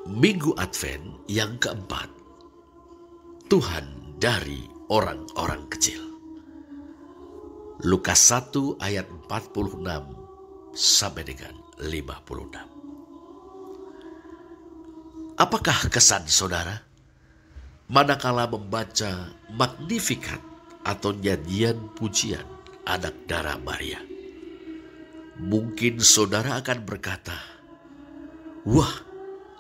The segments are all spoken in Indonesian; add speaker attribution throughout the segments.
Speaker 1: Minggu Advent yang keempat, Tuhan dari orang-orang kecil. Lukas 1 ayat 46 sampai dengan 56. Apakah kesan saudara manakala membaca Magnificat atau nyanyian pujian anak darah Maria? Mungkin saudara akan berkata, "Wah,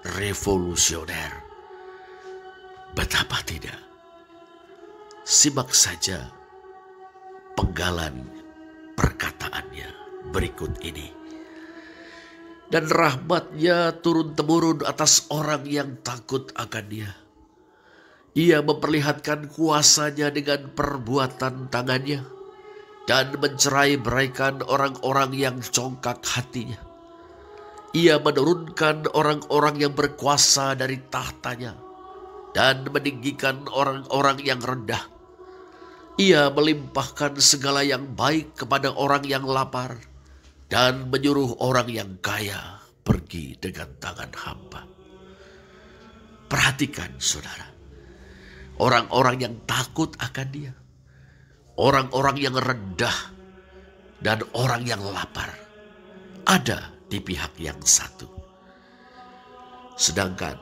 Speaker 1: revolusioner." Betapa tidak. Simak saja penggalan perkataannya berikut ini. Dan rahmatnya turun-temurun atas orang yang takut akan dia. Ia memperlihatkan kuasanya dengan perbuatan tangannya dan mencerai-beraikan orang-orang yang congkak hatinya. Ia menurunkan orang-orang yang berkuasa dari tahtanya dan meninggikan orang-orang yang rendah. Ia melimpahkan segala yang baik kepada orang yang lapar dan menyuruh orang yang kaya pergi dengan tangan hampa. Perhatikan saudara, orang-orang yang takut akan dia, orang-orang yang rendah dan orang yang lapar ada di pihak yang satu. Sedangkan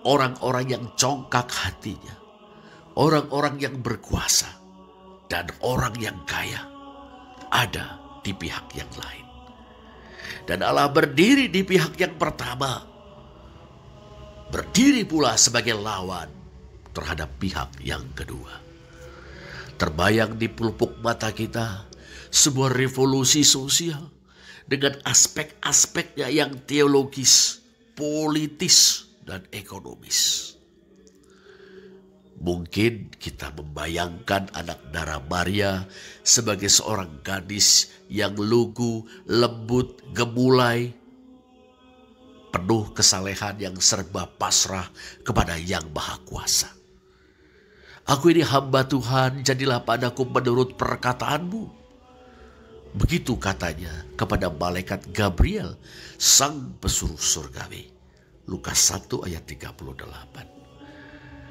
Speaker 1: orang-orang yang congkak hatinya, orang-orang yang berkuasa dan orang yang kaya ada di pihak yang lain. Dan Allah berdiri di pihak yang pertama, berdiri pula sebagai lawan terhadap pihak yang kedua. Terbayang di pelupuk mata kita sebuah revolusi sosial dengan aspek-aspeknya yang teologis, politis, dan ekonomis. Mungkin kita membayangkan anak darah Maria sebagai seorang gadis yang lugu, lembut, gemulai, penuh kesalehan yang serba pasrah kepada Yang Maha Kuasa. "Aku ini hamba Tuhan, jadilah padaku menurut perkataanmu." Begitu katanya kepada malaikat Gabriel, sang pesuruh surgawi. Lukas 1 ayat 38.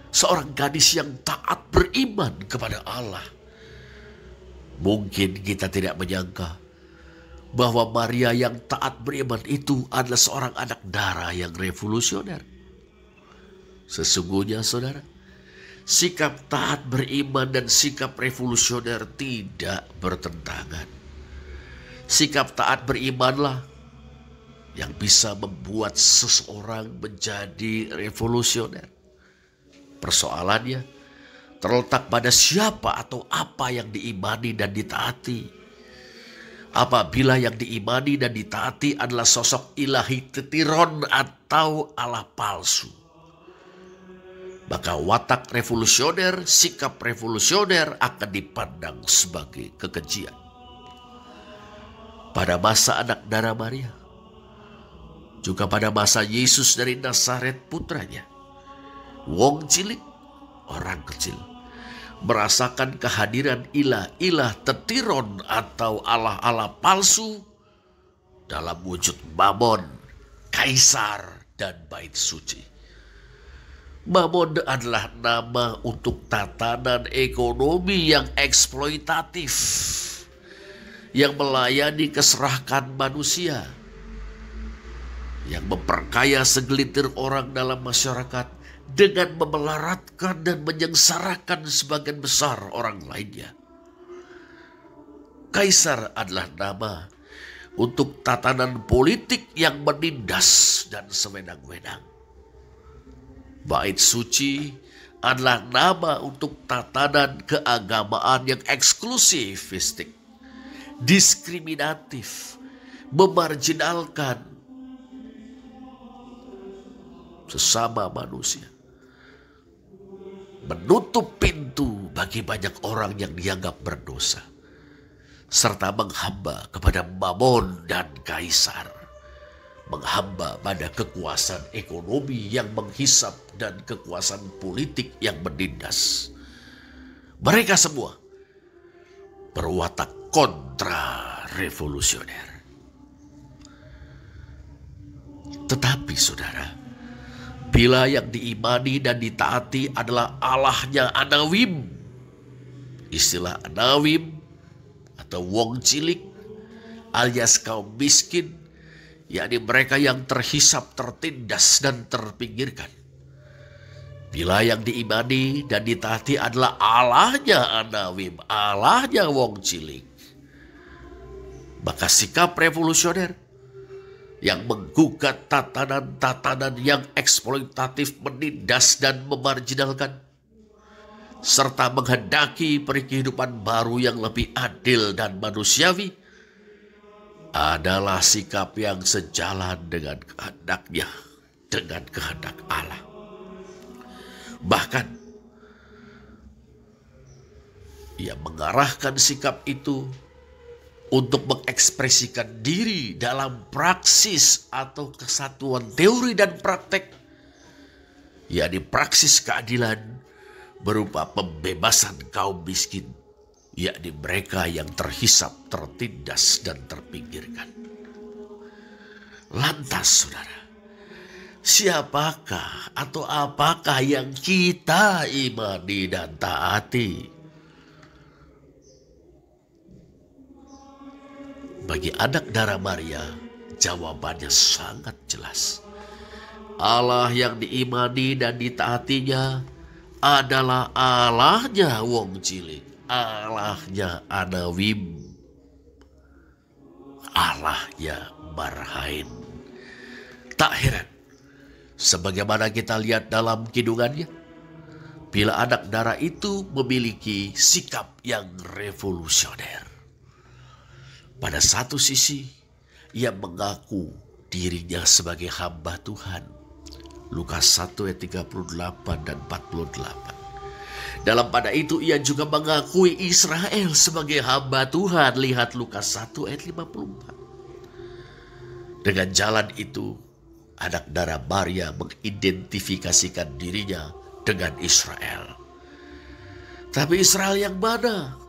Speaker 1: Seorang gadis yang taat beriman kepada Allah. Mungkin kita tidak menyangka bahwa Maria yang taat beriman itu adalah seorang anak darah yang revolusioner. Sesungguhnya saudara, sikap taat beriman dan sikap revolusioner tidak bertentangan. Sikap taat berimanlah yang bisa membuat seseorang menjadi revolusioner. Persoalannya terletak pada siapa atau apa yang diimani dan ditaati. Apabila yang diimani dan ditaati adalah sosok ilahi tetiron atau Allah palsu, maka watak revolusioner, sikap revolusioner akan dipandang sebagai kekejian. Pada masa anak darah Maria, juga pada masa Yesus dari Nazaret putranya, wong cilik, orang kecil, merasakan kehadiran ilah-ilah tetiron atau Allah-Allah palsu dalam wujud Mamon, kaisar, dan bait suci. Mamon adalah nama untuk tatanan ekonomi yang eksploitatif, yang melayani keserakahan manusia, yang memperkaya segelintir orang dalam masyarakat dengan memelaratkan dan menyengsarakan sebagian besar orang lainnya. Kaisar adalah nama untuk tatanan politik yang menindas dan sewenang-wenang. Bait suci adalah nama untuk tatanan keagamaan yang eksklusifistik, diskriminatif, memarginalkan sesama manusia, menutup pintu bagi banyak orang yang dianggap berdosa, serta menghamba kepada Mamon dan kaisar, menghamba pada kekuasaan ekonomi yang menghisap dan kekuasaan politik yang menindas. Mereka semua berwatak kontra revolusioner. Tetapi saudara, Bila yang diimani dan ditaati adalah Allahnya Anawim. Istilah Anawim atau wong cilik alias kaum miskin, yakni mereka yang terhisap, tertindas, dan terpinggirkan. Bila yang diimani dan ditaati adalah Allahnya Anawim, Allahnya wong cilik, maka sikap revolusioner yang menggugat tatanan-tatanan yang eksploitatif, menindas dan memarginalkan, serta menghendaki kehidupan baru yang lebih adil dan manusiawi, adalah sikap yang sejalan dengan kehendaknya, dengan kehendak Allah. Bahkan, ia mengarahkan sikap itu untuk mengekspresikan diri dalam praksis atau kesatuan teori dan praktek, yakni praksis keadilan berupa pembebasan kaum miskin, yakni mereka yang terhisap, tertindas, dan terpinggirkan. Lantas, saudara, siapakah atau apakah yang kita imani dan taati? Bagi anak darah Maria, jawabannya sangat jelas. Allah yang diimani dan ditaatinya adalah Allahnya wong cilik, Allahnya Anawim, Allahnya Barhain. Tak heran, sebagaimana kita lihat dalam kidungannya, bila anak darah itu memiliki sikap yang revolusioner. Pada satu sisi, ia mengaku dirinya sebagai hamba Tuhan. Lukas 1 ayat 38 dan 48. Dalam pada itu ia juga mengakui Israel sebagai hamba Tuhan. Lihat Lukas 1 ayat 54. Dengan jalan itu, anak darah Maria mengidentifikasikan dirinya dengan Israel. Tapi Israel yang mana?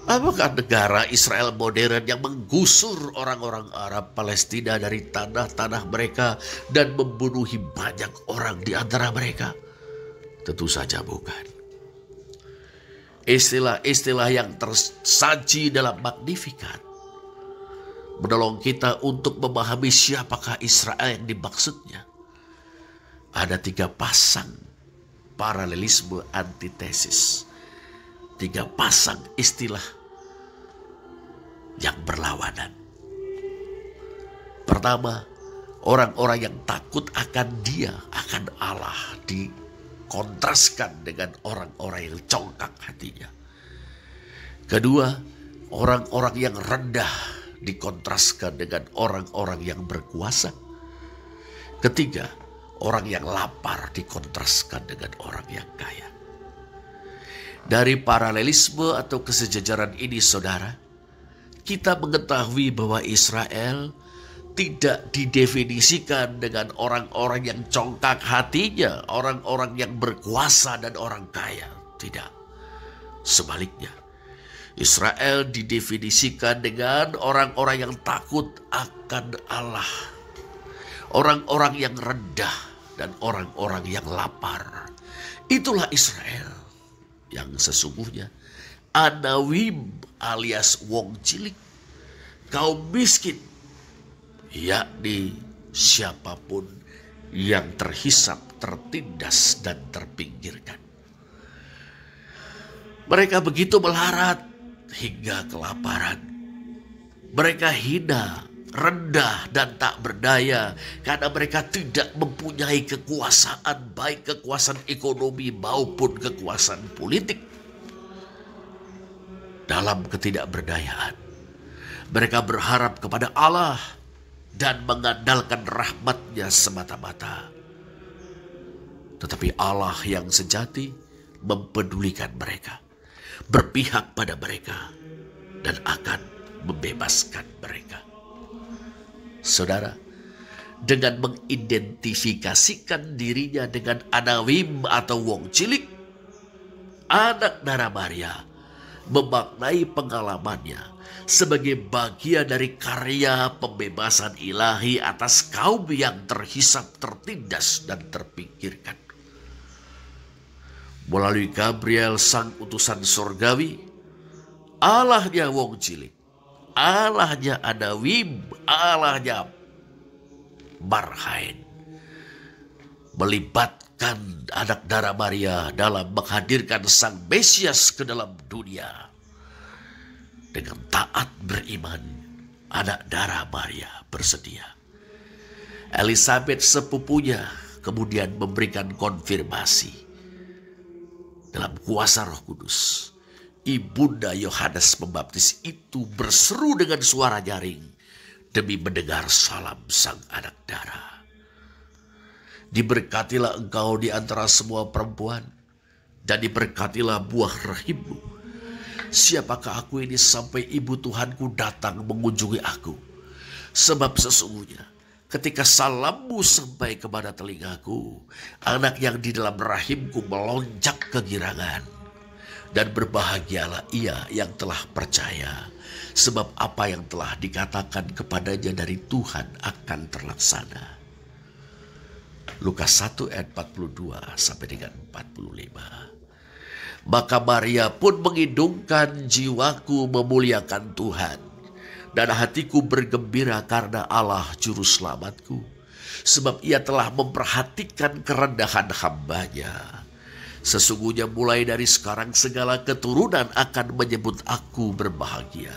Speaker 1: Apakah negara Israel modern yang menggusur orang-orang Arab Palestina dari tanah-tanah mereka dan membunuhi banyak orang di antara mereka? Tentu saja bukan. Istilah-istilah yang tersaji dalam Magnificat menolong kita untuk memahami siapakah Israel yang dimaksudnya. Ada 3 pasang paralelisme antitesis. 3 pasang istilah yang berlawanan. Pertama, orang-orang yang takut akan Dia, akan Allah, dikontraskan dengan orang-orang yang congkak hatinya. Kedua, orang-orang yang rendah dikontraskan dengan orang-orang yang berkuasa. Ketiga, orang yang lapar dikontraskan dengan orang yang kaya. Dari paralelisme atau kesejajaran ini, saudara, kita mengetahui bahwa Israel tidak didefinisikan dengan orang-orang yang congkak hatinya, orang-orang yang berkuasa dan orang kaya. Tidak. Sebaliknya, Israel didefinisikan dengan orang-orang yang takut akan Allah, orang-orang yang rendah dan orang-orang yang lapar. Itulah Israel yang sesungguhnya, Anawim alias wong cilik, kaum miskin, yakni siapapun yang terhisap, tertindas, dan terpinggirkan. Mereka begitu melarat hingga kelaparan. Mereka hina, rendah, dan tak berdaya karena mereka tidak mempunyai kekuasaan, baik kekuasaan ekonomi maupun kekuasaan politik. Dalam ketidakberdayaan, mereka berharap kepada Allah dan mengandalkan rahmat-Nya semata-mata. Tetapi Allah yang sejati mempedulikan mereka, berpihak pada mereka, dan akan membebaskan mereka. Saudara, dengan mengidentifikasikan dirinya dengan Anawim atau wong cilik, anak darah Maria memaknai pengalamannya sebagai bagian dari karya pembebasan ilahi atas kaum yang terhisap, tertindas, dan terpinggirkan. Melalui Gabriel, sang utusan surgawi, Allahnya wong cilik, Allahnya Anawim, Allahnya Barhain, melibatkan anak darah Maria dalam menghadirkan sang Mesias ke dalam dunia. Dengan taat beriman, anak darah Maria bersedia. Elizabeth sepupunya kemudian memberikan konfirmasi. Dalam kuasa Roh Kudus, Ibunda Yohanes Pembaptis itu berseru dengan suara nyaring demi mendengar salam sang anak darah. Diberkatilah engkau di antara semua perempuan, dan diberkatilah buah rahimmu. Siapakah aku ini sampai ibu Tuhanku datang mengunjungi aku? Sebab sesungguhnya ketika salammu sampai kepada telingaku, anak yang di dalam rahimku melonjak kegirangan. Dan berbahagialah ia yang telah percaya, sebab apa yang telah dikatakan kepadanya dari Tuhan akan terlaksana. Lukas 1 ayat 42 sampai dengan 45. Maka Maria pun mengidungkan, jiwaku memuliakan Tuhan, dan hatiku bergembira karena Allah juru selamatku, sebab ia telah memperhatikan kerendahan hambanya. Sesungguhnya mulai dari sekarang segala keturunan akan menyebut aku berbahagia,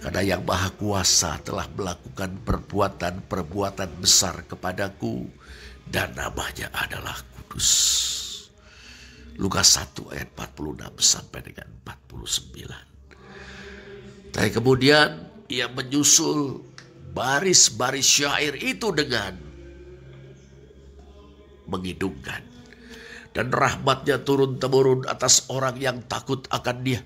Speaker 1: karena yang Maha Kuasa telah melakukan perbuatan-perbuatan besar kepadaku, dan namanya adalah Kudus. Lukas 1 ayat 46 sampai dengan 49. Tapi kemudian ia menyusul baris-baris syair itu dengan mengidungkan. Dan rahmatnya turun-temurun atas orang yang takut akan dia.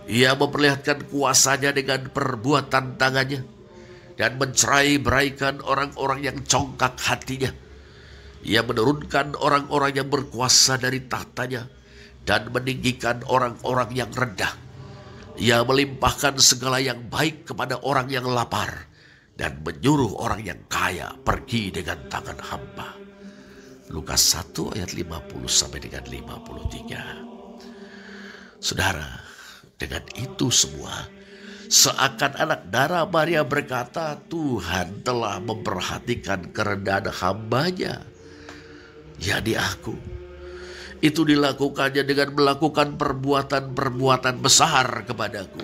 Speaker 1: Ia memperlihatkan kuasanya dengan perbuatan tangannya, dan mencerai-beraikan orang-orang yang congkak hatinya. Ia menurunkan orang-orang yang berkuasa dari tahtanya, dan meninggikan orang-orang yang rendah. Ia melimpahkan segala yang baik kepada orang yang lapar, dan menyuruh orang yang kaya pergi dengan tangan hampa. Lukas 1 ayat 50 sampai dengan 53. Saudara, dengan itu semua, seakan anak darah Maria berkata, Tuhan telah memperhatikan kerendahan hambanya, yakni aku. Itu dilakukannya dengan melakukan perbuatan-perbuatan besar kepadaku.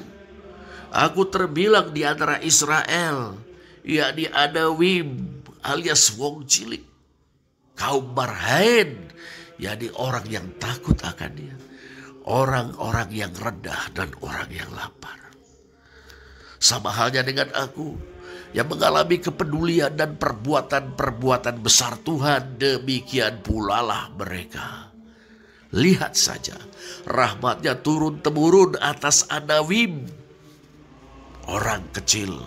Speaker 1: Aku terbilang di antara Israel, yakni Anawim alias wong cilik, kaum Barhain, yakni orang yang takut akan dia, orang-orang yang rendah dan orang yang lapar. Sama halnya dengan aku yang mengalami kepedulian dan perbuatan-perbuatan besar Tuhan, demikian pula lah mereka. Lihat saja, rahmatnya turun-temurun atas Anawim, orang kecil,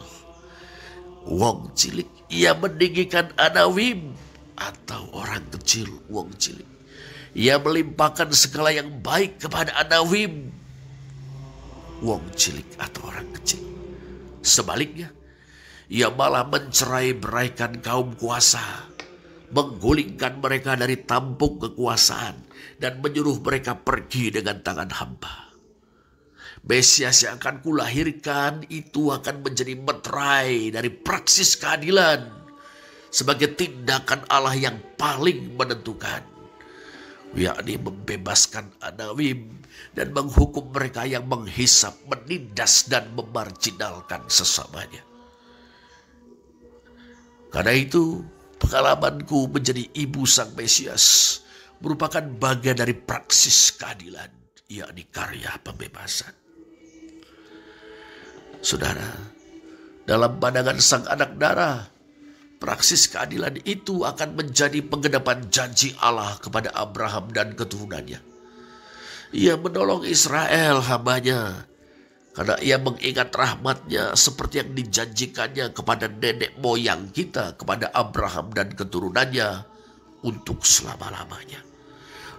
Speaker 1: wong cilik. Ia meninggikan Anawim, atau orang kecil, wong cilik. Ia melimpahkan segala yang baik kepada Anawim, wong cilik atau orang kecil. Sebaliknya, ia malah mencerai-beraikan kaum kuasa, menggulingkan mereka dari tampuk kekuasaan, dan menyuruh mereka pergi dengan tangan hampa. Mesias yang akan kulahirkan itu akan menjadi meterai dari praksis keadilan, sebagai tindakan Allah yang paling menentukan, yakni membebaskan Anawim dan menghukum mereka yang menghisap, menindas, dan memarginalkan sesamanya. Karena itu, pengalamanku menjadi ibu sang Mesias merupakan bagian dari praksis keadilan, yakni karya pembebasan. Saudara, dalam pandangan sang anak darah, praksis keadilan itu akan menjadi penggenapan janji Allah kepada Abraham dan keturunannya. Ia menolong Israel hambanya, karena ia mengingat rahmatnya seperti yang dijanjikannya kepada nenek moyang kita, kepada Abraham dan keturunannya untuk selama-lamanya.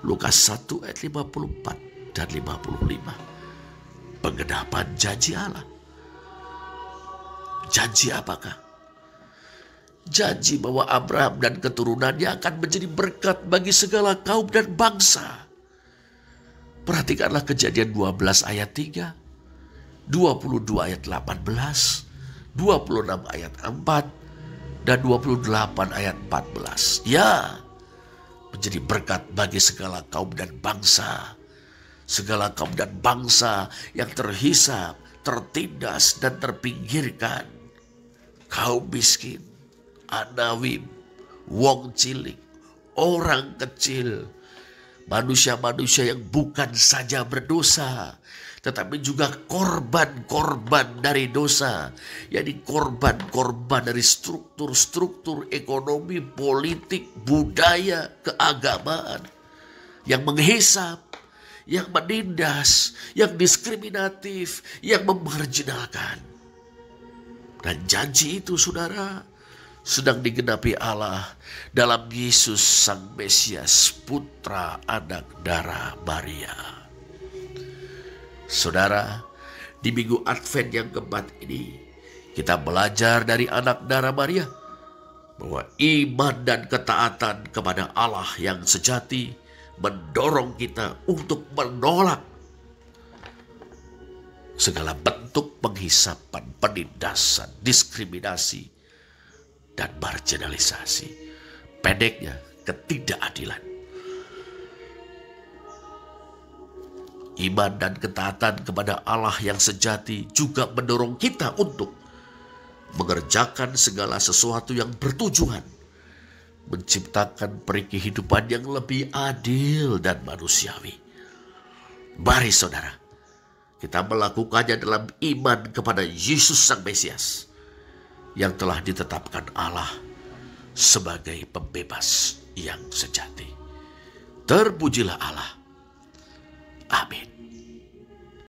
Speaker 1: Lukas 1 ayat 54 dan 55. penggenapan janji Allah. Janji apakah? Janji bahwa Abraham dan keturunannya akan menjadi berkat bagi segala kaum dan bangsa. Perhatikanlah Kejadian 12 ayat 3, 22 ayat 18, 26 ayat 4, dan 28 ayat 14. Ya, menjadi berkat bagi segala kaum dan bangsa. Segala kaum dan bangsa yang terhisap, tertindas, dan terpinggirkan. Kaum miskin, anawim, wong cilik, orang kecil, manusia-manusia yang bukan saja berdosa, tetapi juga korban-korban dari dosa, yakni korban-korban dari struktur-struktur ekonomi, politik, budaya, keagamaan yang menghisap, yang menindas, yang diskriminatif, yang memarjinalkan. Dan janji itu, saudara, sedang digenapi Allah dalam Yesus Sang Mesias, Putra Anak Darah Maria. Saudara, di minggu Advent yang keempat ini, kita belajar dari Anak Darah Maria bahwa iman dan ketaatan kepada Allah yang sejati mendorong kita untuk menolak segala bentuk penghisapan, penindasan, diskriminasi, dan marginalisasi. Pendeknya, ketidakadilan. Iman dan ketaatan kepada Allah yang sejati juga mendorong kita untuk mengerjakan segala sesuatu yang bertujuan menciptakan kehidupan yang lebih adil dan manusiawi. Mari saudara, kita melakukannya dalam iman kepada Yesus Sang Mesias yang telah ditetapkan Allah sebagai pembebas yang sejati. Terpujilah Allah.